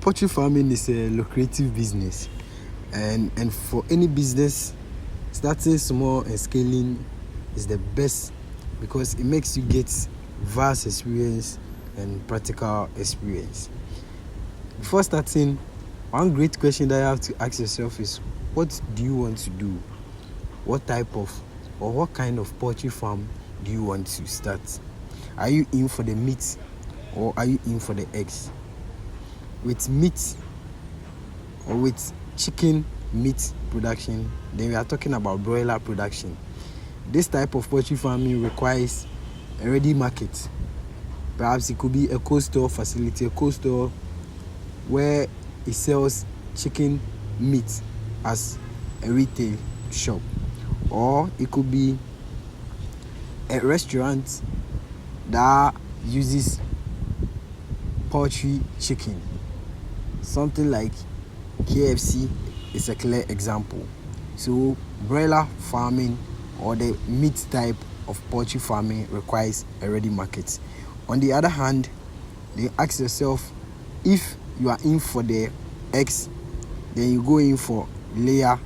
Poultry farming is a lucrative business, and for any business, starting small and scaling is the best because it makes you get vast experience and practical experience. Before starting, one great question that you have to ask yourself is, what do you want to do? What type of or what kind of poultry farm do you want to start? Are you in for the meat or are you in for the eggs? With meat or with chicken meat production, then we are talking about broiler production. This type of poultry farming requires a ready market. Perhaps it could be a cold store facility, a cold store where it sells chicken meat as a retail shop, or it could be a restaurant that uses poultry chicken. Something like KFC is a clear example. So broiler farming or the meat type of poultry farming requires a ready market. On the other hand, then ask yourself, if you are in for the eggs, then you go in for layer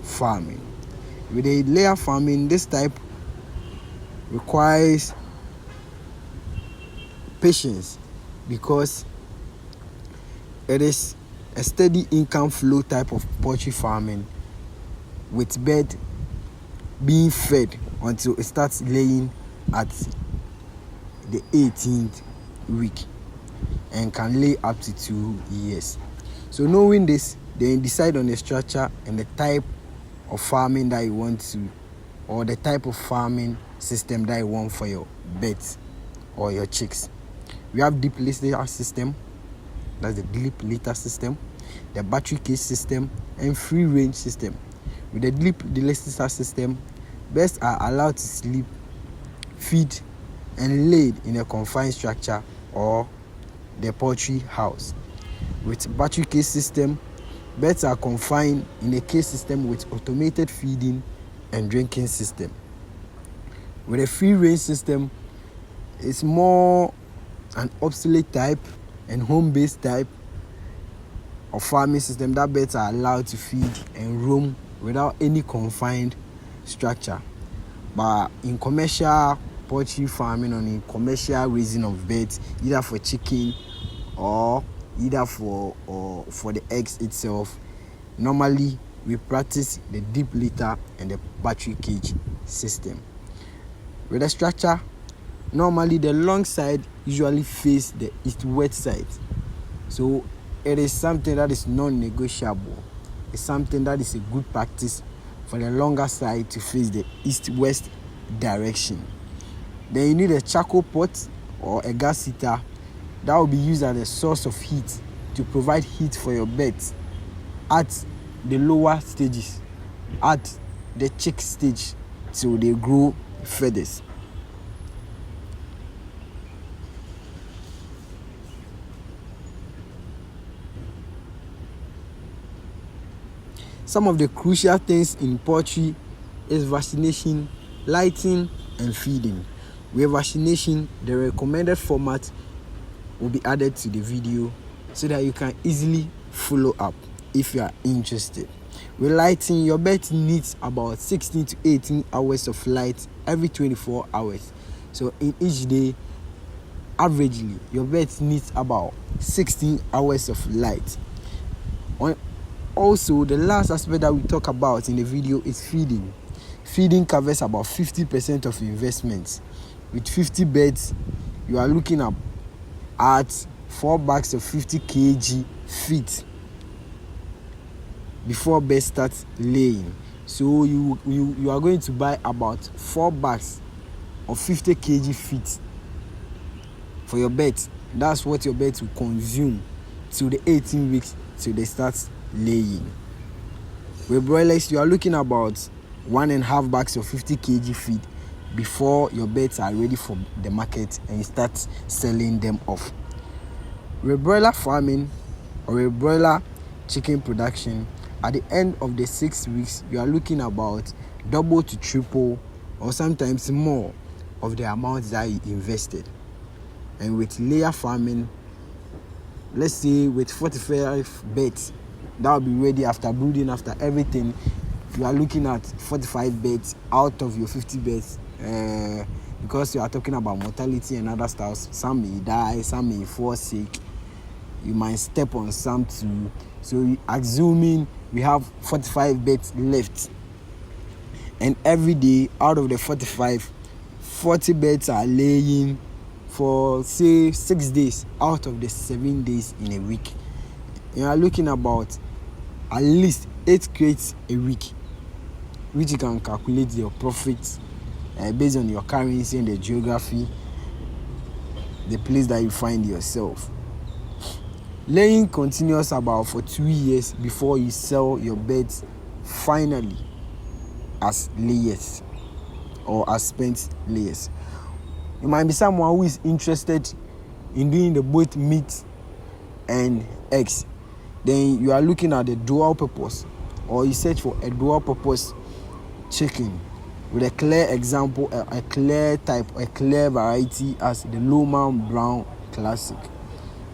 farming. With the layer farming, this type requires patience because it is a steady income flow type of poultry farming, with bird being fed until it starts laying at the 18th week and can lay up to 2 years. So knowing this, then decide on the structure and the type of farming that you want to, or the type of farming system that you want for your birds or your chicks. We have deep litter system, that's the deep litter system, the battery cage system, and free range system. With the deep litter system, birds are allowed to sleep, feed, and lay in a confined structure or the poultry house. With battery cage system, birds are confined in a cage system with automated feeding and drinking system. With a free range system, it's more an obsolete type and home-based type of farming system that birds are allowed to feed and roam without any confined structure. But in commercial poultry farming or in commercial raising of birds, either for chicken or either for the eggs itself, normally we practice the deep litter and the battery cage system. With the structure, normally the long side usually face the east-west side. So it is something that is non-negotiable. It's something that is a good practice for the longer side to face the east-west direction. Then you need a charcoal pot or a gas heater that will be used as a source of heat to provide heat for your birds at the lower stages, at the chick stage, till they grow feathers. Some of the crucial things in poultry is vaccination, lighting, and feeding. With vaccination, the recommended format will be added to the video so that you can easily follow up if you are interested. With lighting, your bird needs about 16 to 18 hours of light every 24 hours. So in each day, averagely, your bird needs about 16 hours of light. Also, the last aspect that we talk about in the video is feeding. Feeding covers about 50% of investments. With 50 birds, you are looking at 4 bags of 50 kg feed before birds start laying. So you are going to buy about 4 bags of 50 kg feed for your birds. That's what your birds will consume till the 18 weeks till they start laying. With broilers, you are looking about 1.5 bags of 50 kg feed before your birds are ready for the market and you start selling them off. With broiler farming or with broiler chicken production, at the end of the 6 weeks, you are looking about double to triple or sometimes more of the amount that you invested. And with layer farming, let's say with 45 birds, that will be ready after brooding, after everything. You are looking at 45 birds out of your 50 birds, because you are talking about mortality and other stuff. Some may die, some may fall sick, you might step on some too. So assuming we have 45 birds left, and every day out of the 45, 40 birds are laying for say 6 days out of the 7 days in a week. You are looking about at least 8 crates a week, which you can calculate your profits based on your currency and the geography, the place that you find yourself. Laying continues about for 2 years before you sell your birds finally as layers or as spent layers. You might be someone who is interested in doing the both meat and eggs. Then you are looking at the dual purpose, or you search for a dual purpose chicken with a clear example, a clear type, a clear variety as the Lowman Brown Classic.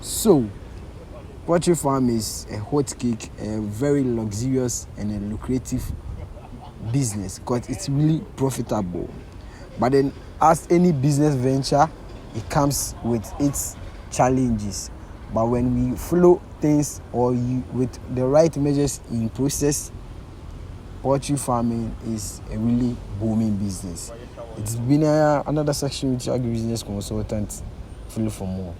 So poultry farm is a hot cake, a very luxurious and a lucrative business because it's really profitable. But then, as any business venture, it comes with its challenges. But when we follow things with the right measures in process, poultry farming is a really booming business. It's been another section with your agribusiness consultant. Follow for more.